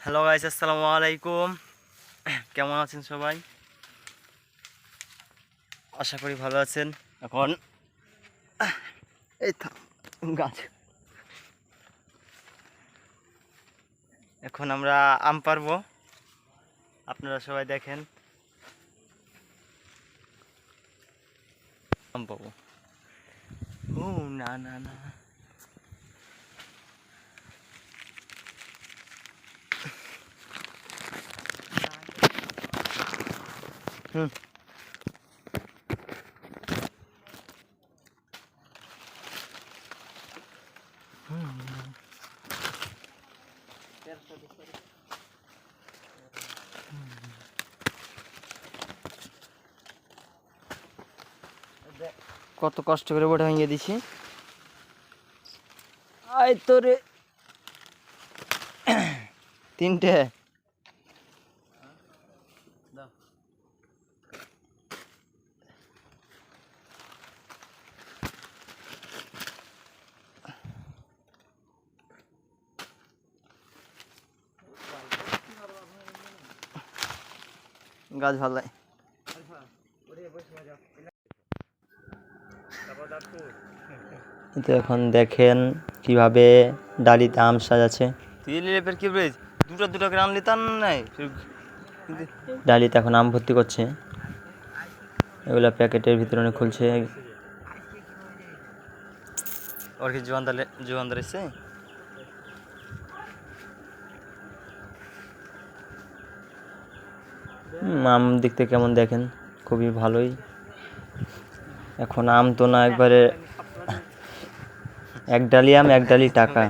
Hello guys, আসসালামু আলাইকুম। কেমন আছেন সবাই? আশা করি ভালো আছেন। এখন এই গাছ এখন আমরা আম পারবো। আপনারা সবাই দেখেন, আম পাবো। ও না না না, হুম কত কষ্ট করে বোটা ভেঙে দিছি। আয় তোরে তিনটে গাছ ভালো লাগে। তো এখন দেখেন কিভাবে ডালিতে আম সাজাচ্ছে। কি বলিস, দুটো দুটো গ্রাম নিতাম নাই। ডালিতে এখন আম ভর্তি করছে, এগুলা প্যাকেটের ভিতরে খুলছে। ওর কি জোয়ান এসছে। আম দেখতে কেমন দেখেন, খুবই ভালোই। এখন আম তো না, একবারে এক ডালি আম এক ডালি টাকা।